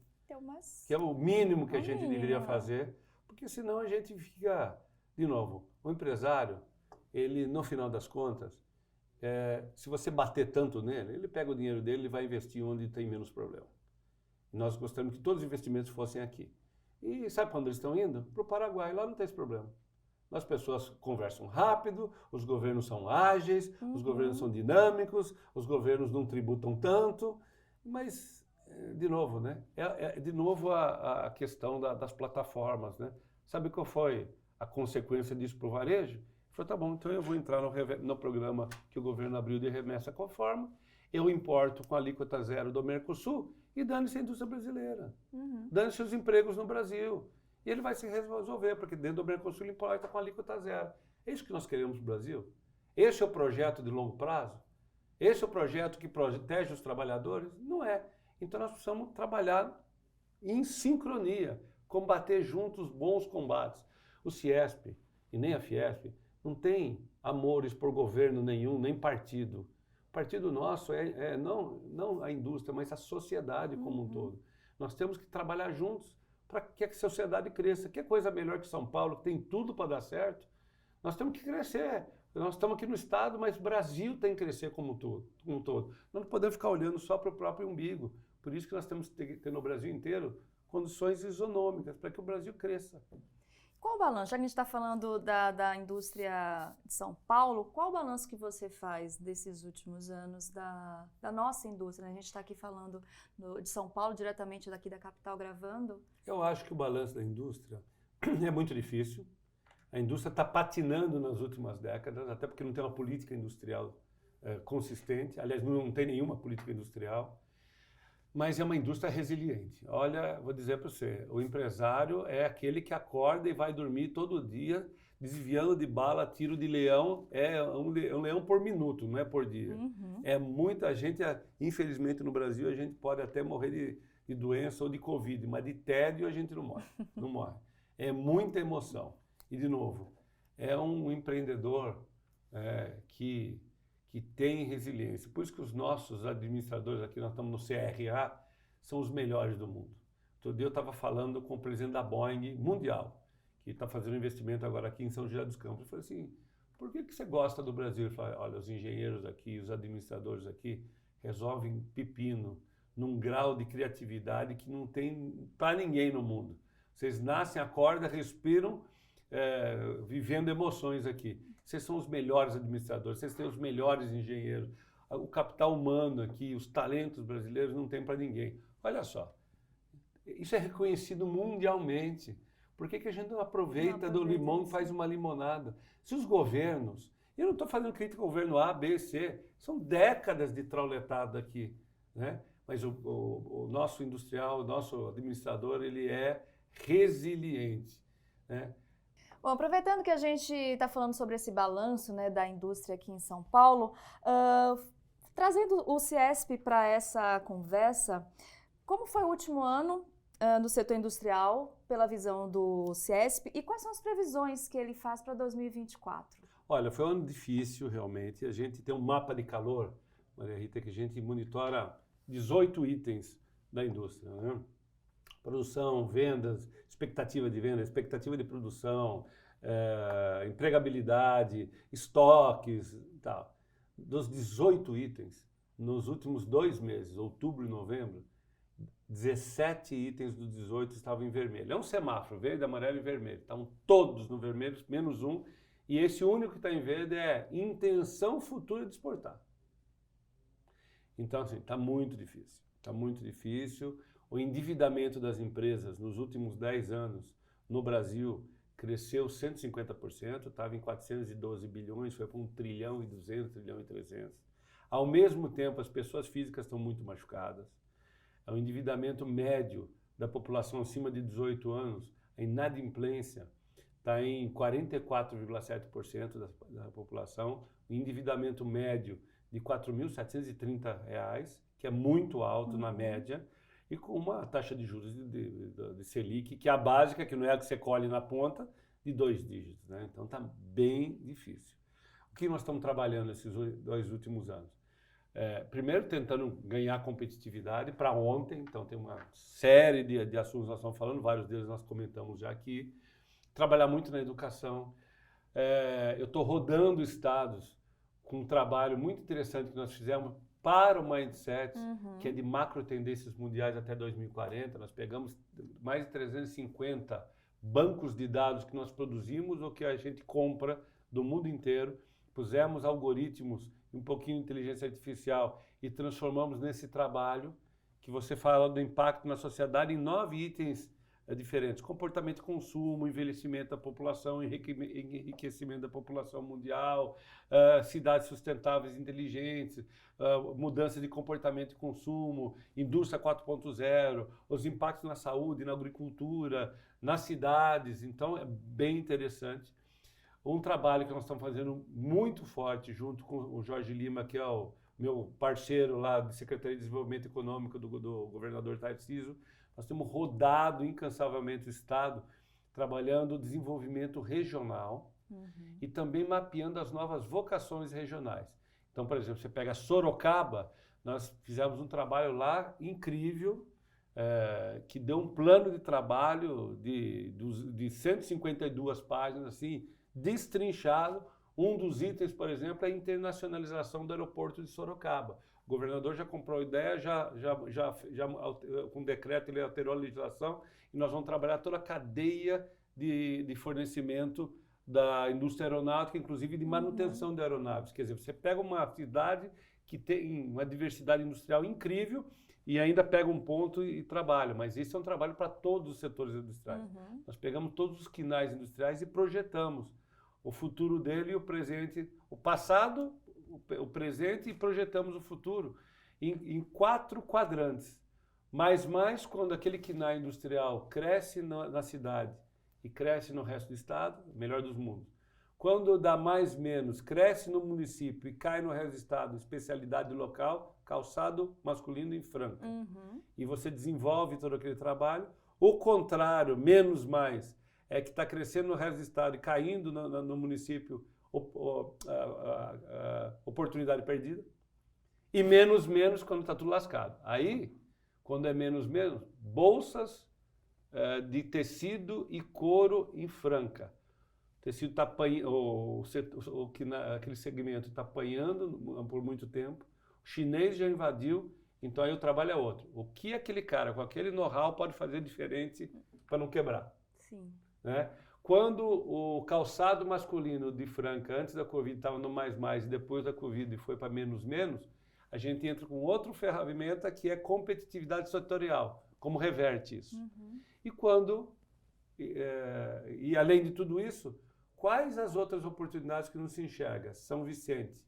que é o mínimo que a gente deveria fazer, porque senão a gente fica, de novo, o empresário, ele, no final das contas, se você bater tanto nele, ele pega o dinheiro dele e vai investir onde tem menos problema. E nós gostaríamos que todos os investimentos fossem aqui. E sabe para onde eles estão indo? Para o Paraguai, lá não tem esse problema. As pessoas conversam rápido, os governos são ágeis, os governos são dinâmicos, os governos não tributam tanto, mas, de novo, né? De novo a questão das plataformas, né? Sabe qual foi a consequência disso para o varejo? Ele falou, tá bom, então eu vou entrar no programa que o governo abriu de remessa conforme, eu importo com alíquota zero do Mercosul e dane-se a indústria brasileira, dane-se os empregos no Brasil. E ele vai se resolver, porque dentro do Mercosul ele importa com alíquota zero. É isso que nós queremos no Brasil? Esse é o projeto de longo prazo? Esse é o projeto que protege os trabalhadores? Não é. Então nós precisamos trabalhar em sincronia, combater juntos bons combates. O Ciesp e nem a Fiesp não tem amores por governo nenhum, nem partido. O partido nosso não a indústria, mas a sociedade como um todo. Nós temos que trabalhar juntos para que a sociedade cresça. Que coisa melhor que São Paulo, que tem tudo para dar certo. Nós temos que crescer. Nós estamos aqui no Estado, mas o Brasil tem que crescer como um todo. Nós não podemos ficar olhando só para o próprio umbigo. Por isso que nós temos que ter no Brasil inteiro condições isonômicas para que o Brasil cresça. Qual o balanço? Já que a gente está falando da indústria de São Paulo, qual o balanço que você faz desses últimos anos da nossa indústria? A gente está aqui falando de São Paulo, diretamente daqui da capital, gravando. Eu acho que o balanço da indústria é muito difícil. A indústria está patinando nas últimas décadas, até porque não tem uma política industrial consistente. Aliás, não tem nenhuma política industrial. Mas é uma indústria resiliente. Olha, vou dizer para você, o empresário é aquele que acorda e vai dormir todo dia, desviando de bala, tiro de leão, é um leão por minuto, não é por dia. É muita gente, infelizmente no Brasil a gente pode até morrer de doença ou de Covid, mas de tédio a gente não morre, não morre. É muita emoção. E de novo, é um empreendedor que tem resiliência. Por isso que os nossos administradores aqui, nós estamos no CRA, são os melhores do mundo. Outro dia eu estava falando com o presidente da Boeing Mundial, que está fazendo um investimento agora aqui em São José dos Campos. Eu falei assim, por que você gosta do Brasil? Ele falou, olha, os engenheiros aqui, os administradores aqui, resolvem pepino num grau de criatividade que não tem para ninguém no mundo. Vocês nascem, acordam, respiram, vivendo emoções aqui. Vocês são os melhores administradores, vocês têm os melhores engenheiros. O capital humano aqui, os talentos brasileiros não tem para ninguém. Olha só, isso é reconhecido mundialmente. Por que a gente não aproveita do limão e faz uma limonada? Se os governos, eu não estou fazendo crítica ao governo A, B, C, são décadas de trauletado aqui, né? Mas o nosso industrial, o nosso administrador, ele é resiliente, né? Bom, aproveitando que a gente está falando sobre esse balanço, né, da indústria aqui em São Paulo, trazendo o Ciesp para essa conversa, como foi o último ano do setor industrial, pela visão do Ciesp, e quais são as previsões que ele faz para 2024? Olha, foi um ano difícil, realmente. A gente tem um mapa de calor, Maria Rita, que a gente monitora 18 itens da indústria, né? Produção, vendas, expectativa de venda, expectativa de produção, empregabilidade, estoques e tal. Dos 18 itens, nos últimos 2 meses, outubro e novembro, 17 itens dos 18 estavam em vermelho. É um semáforo, verde, amarelo e vermelho. Estavam todos no vermelho, menos um. E esse único que está em verde é intenção futura de exportar. Então, assim, está muito difícil. Está muito difícil. O endividamento das empresas nos últimos 10 anos no Brasil cresceu 150%, estava em 412 bilhões, foi para 1 trilhão e 200, 1 trilhão e 300. Ao mesmo tempo, as pessoas físicas estão muito machucadas. O endividamento médio da população acima de 18 anos, a inadimplência está em 44,7% da população, o endividamento médio de R$ 4.730, que é muito alto na média, e com uma taxa de juros de Selic, que é a básica, que não é a que você colhe na ponta, de 2 dígitos, né? Então está bem difícil. O que nós estamos trabalhando nesses 2 últimos anos? Primeiro, tentando ganhar competitividade para ontem, então tem uma série de assuntos que nós estamos falando, vários deles nós comentamos já aqui. Trabalhar muito na educação. Eu estou rodando estados com um trabalho muito interessante que nós fizemos para o Mindset, que é de macro tendências mundiais até 2040. Nós pegamos mais de 350 bancos de dados que nós produzimos ou que a gente compra do mundo inteiro, pusemos algoritmos, um pouquinho de inteligência artificial e transformamos nesse trabalho que você fala do impacto na sociedade em 9 itens diferentes: comportamento de consumo, envelhecimento da população, enriquecimento da população mundial, cidades sustentáveis e inteligentes, mudança de comportamento de consumo, indústria 4.0, os impactos na saúde, na agricultura, nas cidades. Então é bem interessante. Um trabalho que nós estamos fazendo muito forte junto com o Jorge Lima, que é o meu parceiro lá de Secretaria de Desenvolvimento Econômico do governador Tarcísio. Nós temos rodado incansavelmente o Estado, trabalhando o desenvolvimento regional e também mapeando as novas vocações regionais. Então, por exemplo, você pega Sorocaba, nós fizemos um trabalho lá incrível, que deu um plano de trabalho de 152 páginas, assim, destrinchado. Um dos itens, por exemplo, é a internacionalização do aeroporto de Sorocaba. O governador já comprou a ideia, com decreto ele alterou a legislação e nós vamos trabalhar toda a cadeia de fornecimento da indústria aeronáutica, inclusive de manutenção de aeronaves. Quer dizer, você pega uma cidade que tem uma diversidade industrial incrível e ainda pega um ponto e trabalha, mas esse é um trabalho para todos os setores industriais. Nós pegamos todos os quinais industriais e projetamos o futuro dele e o presente, o passado, o presente, e projetamos o futuro em 4 quadrantes. Mais quando aquele quinai industrial cresce na cidade e cresce no resto do estado, melhor dos mundos. Quando dá menos, cresce no município e cai no resto do estado, especialidade local, calçado masculino em Franca. E você desenvolve todo aquele trabalho. O contrário, menos mais, é que está crescendo no resto do estado e caindo no município, oportunidade perdida. E menos quando está tudo lascado. Aí, quando é menos, bolsas de tecido e couro em Franca. O tecido está apanhando, aquele segmento está apanhando por muito tempo. O chinês já invadiu, então aí o trabalho é outro. O que aquele cara com aquele know-how pode fazer diferente para não quebrar? Sim. Né? Quando o calçado masculino de Franca, antes da Covid, estava no mais, e depois da Covid foi para menos, a gente entra com outra ferramenta que é competitividade setorial. Como reverte isso? E além de tudo isso, quais as outras oportunidades que não se enxerga? São Vicente.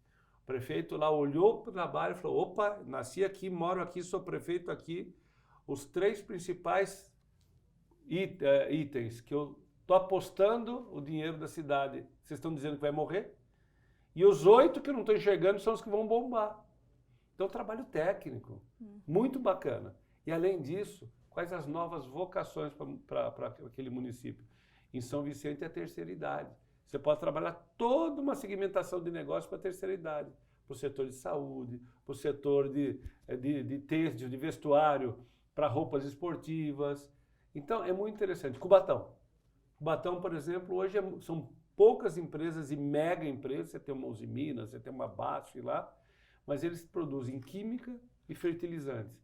O prefeito lá olhou para o trabalho e falou: opa, nasci aqui, moro aqui, sou prefeito aqui. Os 3 principais itens que eu estou apostando o dinheiro da cidade, vocês estão dizendo que vai morrer? E os 8 que eu não estou enxergando são os que vão bombar. Então, trabalho técnico, muito bacana. E além disso, quais as novas vocações para aquele município? Em São Vicente é a terceira idade. Você pode trabalhar toda uma segmentação de negócio para a terceira idade, para o setor de saúde, para o setor de têxtil, de vestuário, para roupas esportivas. Então, é muito interessante. Cubatão, por exemplo, hoje são poucas empresas e mega empresas. Você tem uma Uzi Minas, você tem uma BASF lá, mas eles produzem química e fertilizantes.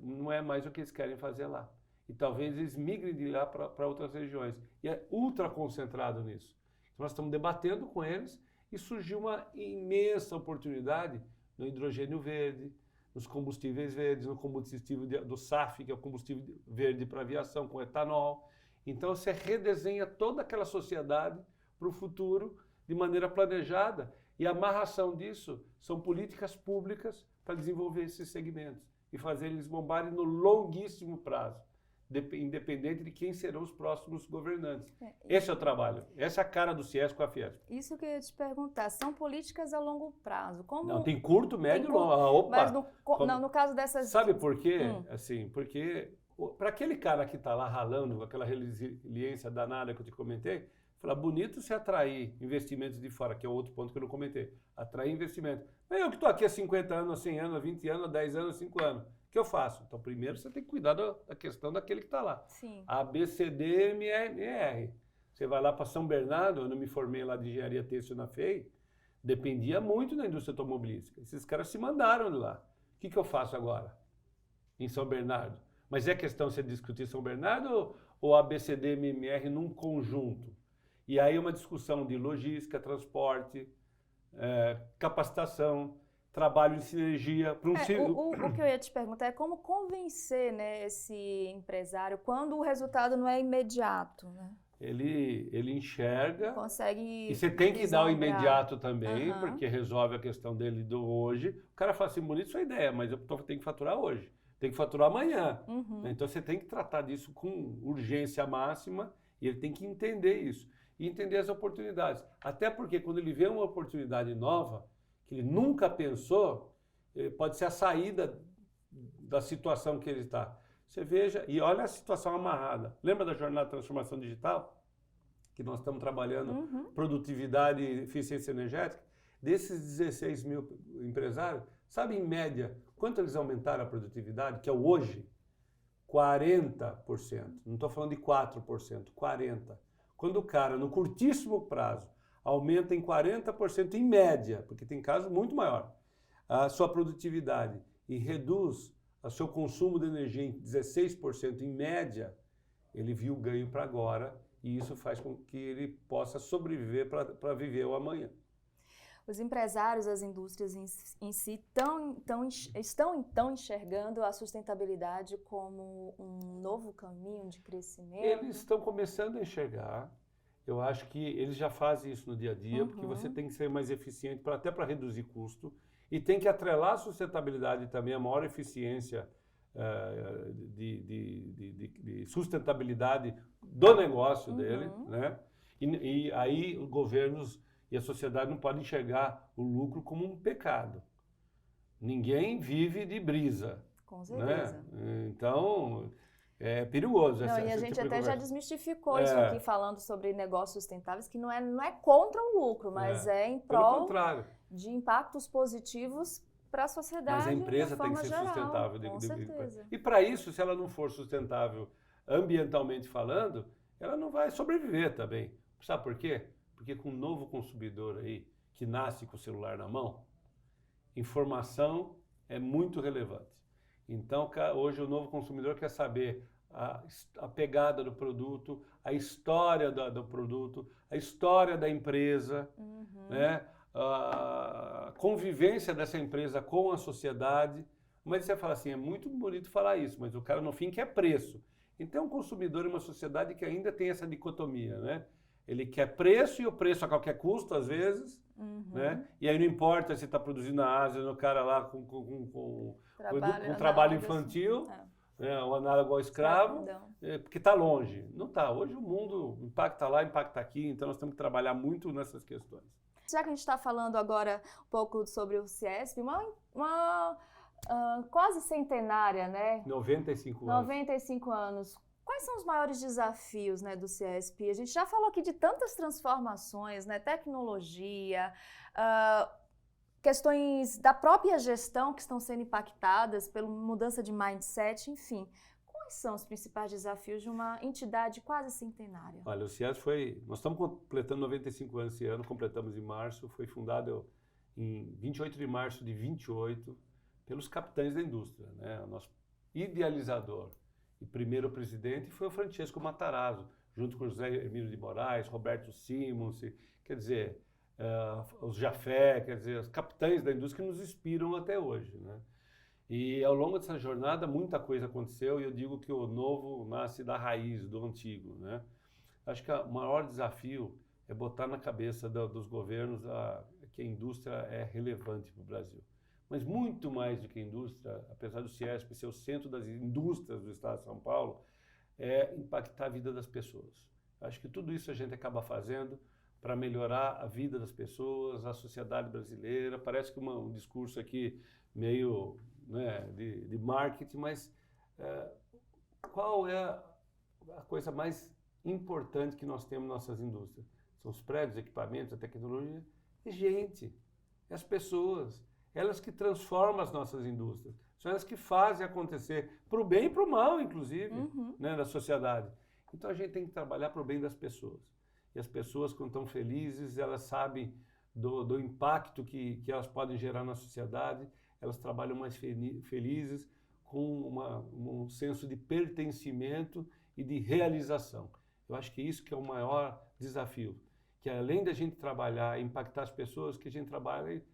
Não é mais o que eles querem fazer lá. E talvez eles migrem de lá para outras regiões. E é ultra concentrado nisso. Então, nós estamos debatendo com eles e surgiu uma imensa oportunidade no hidrogênio verde, nos combustíveis verdes, no combustível do SAF, que é o combustível verde para aviação, com etanol. Então, você redesenha toda aquela sociedade para o futuro de maneira planejada. E a amarração disso são políticas públicas para desenvolver esses segmentos e fazer eles bombarem no longuíssimo prazo, independente de quem serão os próximos governantes. Esse é o trabalho, essa é a cara do CIES com a Fiesp. Isso que eu ia te perguntar, são políticas a longo prazo. Não, tem curto, médio e longo. Mas no caso dessas... Sabe por quê? Assim, porque para aquele cara que está lá ralando, com aquela resiliência danada que eu te comentei, fala, bonito se atrair investimentos de fora, que é outro ponto que eu não comentei. Atrair investimento. Eu que estou aqui há 50 anos, há 100 anos, há 20 anos, há 10 anos, há 5 anos. O que eu faço? Então, primeiro você tem que cuidar da questão daquele que está lá. Sim. A, B, C, D, M, R. Você vai lá para São Bernardo, eu não me formei lá de engenharia têxtil na FEI, dependia muito da indústria automobilística. Esses caras se mandaram de lá. O que eu faço agora em São Bernardo? Mas é questão de discutir São Bernardo ou ABCD, MMR num conjunto? E aí uma discussão de logística, transporte, capacitação, trabalho em sinergia. O que eu ia te perguntar é como convencer, né, esse empresário quando o resultado não é imediato, né? Ele enxerga. Consegue. E você tem que dar o vislumbrar. imediato também, porque resolve a questão dele do hoje. O cara fala assim, bonito sua ideia, mas eu tenho que faturar hoje. Tem que faturar amanhã. Então você tem que tratar disso com urgência máxima e ele tem que entender isso. E entender as oportunidades. Até porque quando ele vê uma oportunidade nova, que ele nunca pensou, pode ser a saída da situação que ele está. Você veja, e olha a situação amarrada. Lembra da jornada de transformação digital? Que nós estamos trabalhando produtividade e eficiência energética? Desses 16 mil empresários, sabe em média quanto eles aumentaram a produtividade, que é o hoje? 40%. Não estou falando de 4%, 40%. Quando o cara, no curtíssimo prazo, aumenta em 40% em média, porque tem casos muito maior, a sua produtividade e reduz o seu consumo de energia em 16% em média, ele viu o ganho para agora e isso faz com que ele possa sobreviver para viver o amanhã. Os empresários, as indústrias em si estão então enxergando a sustentabilidade como um novo caminho de crescimento? Eles estão começando a enxergar. Eu acho que eles já fazem isso no dia a dia, porque você tem que ser mais eficiente até para reduzir custo e tem que atrelar a sustentabilidade também, a maior eficiência de sustentabilidade do negócio dele, né? E aí os governos e a sociedade não podem enxergar o lucro como um pecado. Ninguém vive de brisa. Com certeza. Né? Então, é perigoso. Não, e a gente até já desmistificou isso aqui, falando sobre negócios sustentáveis, que não é contra o lucro, mas é em prol de impactos positivos para a sociedade. Mas a empresa tem que ser geral, sustentável. Com certeza. E para isso, se ela não for sustentável ambientalmente falando, ela não vai sobreviver também. Sabe por quê? Porque com um novo consumidor aí, que nasce com o celular na mão, informação é muito relevante. Então, hoje o novo consumidor quer saber a pegada do produto, a história do produto, a história da empresa, né? A convivência dessa empresa com a sociedade. Mas você fala assim, é muito bonito falar isso, mas o cara no fim quer preço. Então, um consumidor em uma sociedade que ainda tem essa dicotomia, né? Ele quer preço e o preço a qualquer custo, às vezes, né? E aí não importa se está produzindo na Ásia, no cara lá com trabalho infantil, né? Ou análogo ao escravo, porque está longe. Não está. Hoje o mundo impacta lá, impacta aqui, então nós temos que trabalhar muito nessas questões. Já que a gente está falando agora um pouco sobre o CIESP, uma quase centenária, né? 95 anos. 95 anos. Quais são os maiores desafios, né, do CIESP? A gente já falou aqui de tantas transformações, né, tecnologia, questões da própria gestão que estão sendo impactadas pela mudança de mindset, enfim. Quais são os principais desafios de uma entidade quase centenária? Olha, o CIESP nós estamos completando 95 anos esse ano, completamos em março, foi fundado em 28 de março de 28 pelos capitães da indústria, né? O nosso idealizador e primeiro presidente foi o Francesco Matarazzo, junto com o José Hermínio de Moraes, Roberto Simons, quer dizer, os Jafé, quer dizer, os capitães da indústria que nos inspiram até hoje, né? E ao longo dessa jornada muita coisa aconteceu e eu digo que o novo nasce da raiz do antigo, né? Acho que o maior desafio é botar na cabeça dos governos que a indústria é relevante para o Brasil. Mas muito mais do que a indústria, apesar do CIESP ser o centro das indústrias do Estado de São Paulo, é impactar a vida das pessoas. Acho que tudo isso a gente acaba fazendo para melhorar a vida das pessoas, a sociedade brasileira. Parece que um discurso aqui meio, né, de marketing, mas qual é a coisa mais importante que nós temos nas nossas indústrias? São os prédios, equipamentos, a tecnologia? É gente, é as pessoas. Elas que transformam as nossas indústrias. São elas que fazem acontecer, para o bem e para o mal, inclusive, né, da sociedade. Então a gente tem que trabalhar para o bem das pessoas. E as pessoas, quando estão felizes, elas sabem do impacto que elas podem gerar na sociedade, elas trabalham mais felizes, com um senso de pertencimento e de realização. Eu acho que isso que é o maior desafio, que além da gente trabalhar e impactar as pessoas, que a gente trabalhe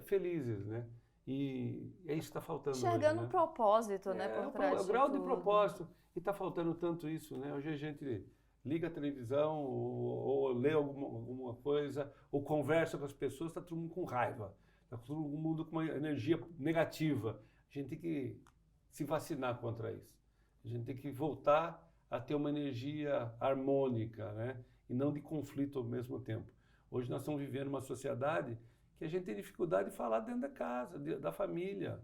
felizes, né? E é isso que está faltando Enxergando hoje, né? um propósito, né, por trás O grau de tudo. propósito. E está faltando tanto isso, né? Hoje a gente liga a televisão ou lê alguma coisa, ou conversa com as pessoas, está todo mundo com raiva, está todo mundo com uma energia negativa. A gente tem que se vacinar contra isso. A gente tem que voltar a ter uma energia harmônica, né? E não de conflito ao mesmo tempo. Hoje nós estamos vivendo uma sociedade que a gente tem dificuldade de falar dentro da casa, da família.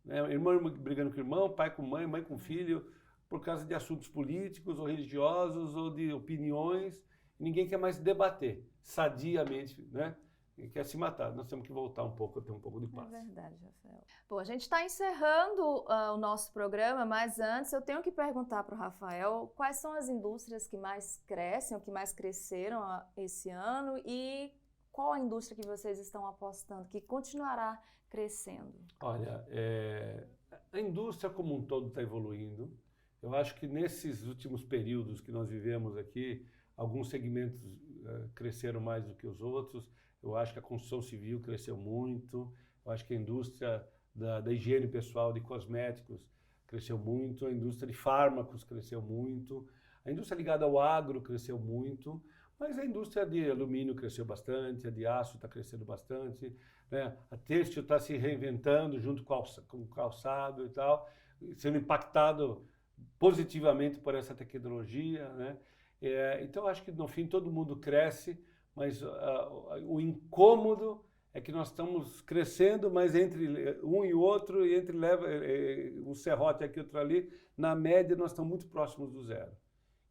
Né? Irmão brigando com irmão, pai com mãe, mãe com filho, por causa de assuntos políticos ou religiosos ou de opiniões. Ninguém quer mais debater sadiamente, né? E quer se matar. Nós temos que voltar um pouco, ter um pouco de paz. É verdade, Rafael. Bom, a gente está encerrando o nosso programa, mas antes eu tenho que perguntar para o Rafael quais são as indústrias que mais crescem, ou que mais cresceram esse ano, e qual a indústria que vocês estão apostando que continuará crescendo? Olha, a indústria como um todo está evoluindo. Eu acho que nesses últimos períodos que nós vivemos aqui, alguns segmentos cresceram mais do que os outros. Eu acho que a construção civil cresceu muito. Eu acho que a indústria da higiene pessoal, de cosméticos, cresceu muito. A indústria de fármacos cresceu muito. A indústria ligada ao agro cresceu muito. Mas a indústria de alumínio cresceu bastante, a de aço está crescendo bastante, né? A têxtil está se reinventando junto com o calçado e tal, sendo impactado positivamente por essa tecnologia, né? Então, acho que no fim todo mundo cresce, mas o incômodo é que nós estamos crescendo, mas entre um e outro, e entre um serrote aqui e outro ali, na média nós estamos muito próximos do zero.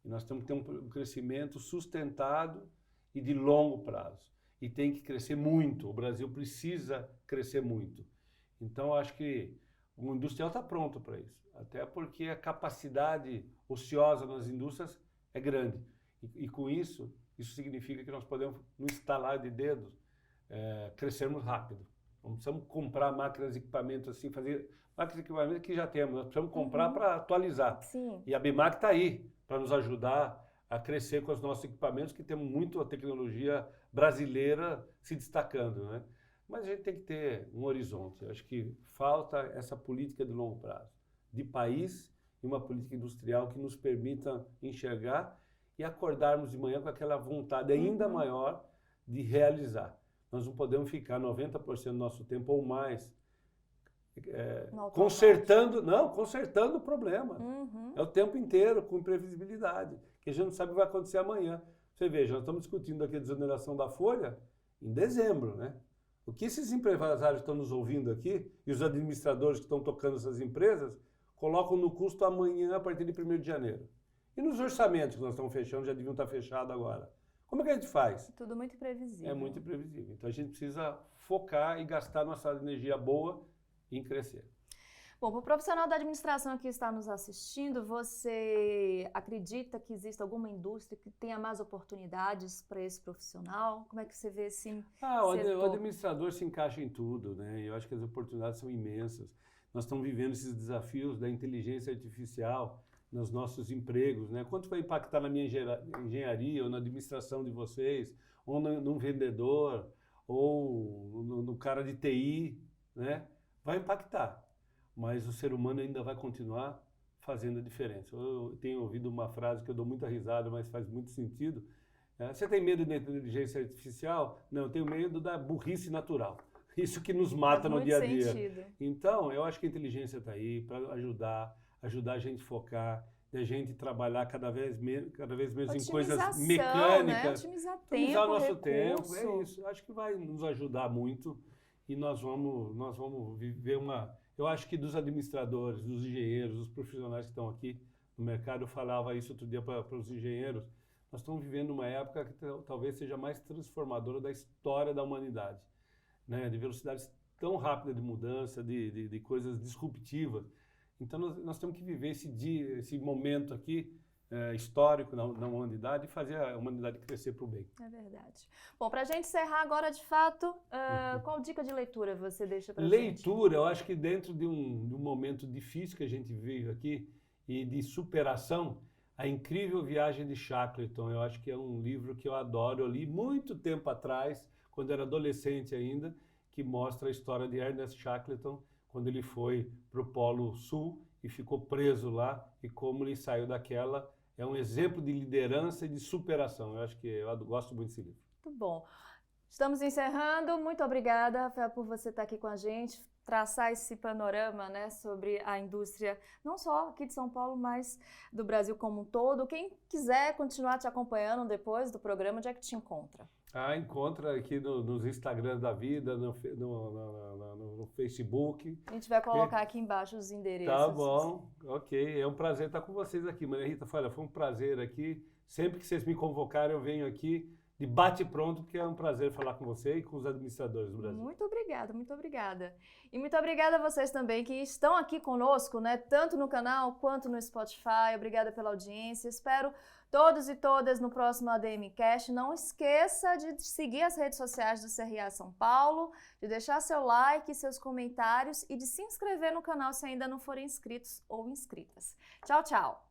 E nós temos que ter um crescimento sustentado e de longo prazo. E tem que crescer muito. O Brasil precisa crescer muito. Então, acho que o industrial está pronto para isso. Até porque a capacidade ociosa nas indústrias é grande. E com isso significa que nós podemos, no estalar de dedos, crescermos rápido. Não precisamos comprar máquinas e equipamentos assim, fazer máquinas e equipamentos que já temos. Nós precisamos comprar para atualizar. Sim. E a BIMAC está aí para nos ajudar a crescer com os nossos equipamentos, que temos muito a tecnologia brasileira se destacando, né? Mas a gente tem que ter um horizonte. Eu acho que falta essa política de longo prazo, de país e uma política industrial que nos permita enxergar e acordarmos de manhã com aquela vontade ainda maior de realizar. Nós não podemos ficar 90% do nosso tempo ou mais consertando o problema. É o tempo inteiro, com imprevisibilidade, que a gente não sabe o que vai acontecer amanhã. Você veja, nós estamos discutindo aqui a desoneração da folha em dezembro, né? O que esses empresários estão nos ouvindo aqui, e os administradores que estão tocando essas empresas, colocam no custo amanhã, a partir de 1º de janeiro. E nos orçamentos que nós estamos fechando, já deviam estar fechados agora. Como é que a gente faz? Tudo muito imprevisível. É muito imprevisível. Então a gente precisa focar e gastar nossa energia boa em crescer. Bom, para o profissional da administração que está nos assistindo, você acredita que existe alguma indústria que tenha mais oportunidades para esse profissional? Como é que você vê esse setor? O administrador se encaixa em tudo, né? Eu acho que as oportunidades são imensas. Nós estamos vivendo esses desafios da inteligência artificial nos nossos empregos, né? Quanto vai impactar na minha engenharia ou na administração de vocês, ou num vendedor, ou no cara de TI, né? Vai impactar, mas o ser humano ainda vai continuar fazendo a diferença. Eu tenho ouvido uma frase que eu dou muita risada, mas faz muito sentido. Você tem medo da inteligência artificial? Não, eu tenho medo da burrice natural. Isso que nos mata no dia a dia. Sentido. Então, eu acho que a inteligência está aí para ajudar a gente a focar, a gente trabalhar cada vez menos em coisas mecânicas. Né? Otimizar o nosso tempo, é isso. Acho que vai nos ajudar muito e nós vamos viver Eu acho que dos administradores, dos engenheiros, dos profissionais que estão aqui no mercado, eu falava isso outro dia para os engenheiros, nós estamos vivendo uma época que talvez seja mais transformadora da história da humanidade, né? De velocidades tão rápidas de mudança, de coisas disruptivas. Então nós temos que viver esse momento aqui histórico na humanidade e fazer a humanidade crescer para o bem. É verdade. Bom, para a gente encerrar agora, de fato, qual dica de leitura você deixa para a gente? Leitura, eu acho que dentro de um momento difícil que a gente vive aqui e de superação, A Incrível Viagem de Shackleton, eu acho que é um livro que eu adoro. Eu li muito tempo atrás, quando era adolescente ainda, que mostra a história de Ernest Shackleton, quando ele foi para o Polo Sul e ficou preso lá, e como ele saiu daquela. É um exemplo de liderança e de superação. Eu acho que eu gosto muito desse livro. Muito bom. Estamos encerrando. Muito obrigada, Rafael, por você estar aqui com a gente, traçar esse panorama, né, sobre a indústria, não só aqui de São Paulo, mas do Brasil como um todo. Quem quiser continuar te acompanhando depois do programa, onde é que te encontra? Encontra aqui nos Instagrams da vida, no Facebook. A gente vai colocar aqui embaixo os endereços. Tá bom, ok. É um prazer estar com vocês aqui, Maria Rita. Olha, foi um prazer aqui. Sempre que vocês me convocarem, eu venho aqui de bate-pronto, porque é um prazer falar com você e com os administradores do Brasil. Muito obrigada, muito obrigada. E muito obrigada a vocês também que estão aqui conosco, né, tanto no canal quanto no Spotify. Obrigada pela audiência. Espero todos e todas no próximo ADMcast. Não esqueça de seguir as redes sociais do CRA São Paulo, de deixar seu like, seus comentários e de se inscrever no canal se ainda não forem inscritos ou inscritas. Tchau, tchau!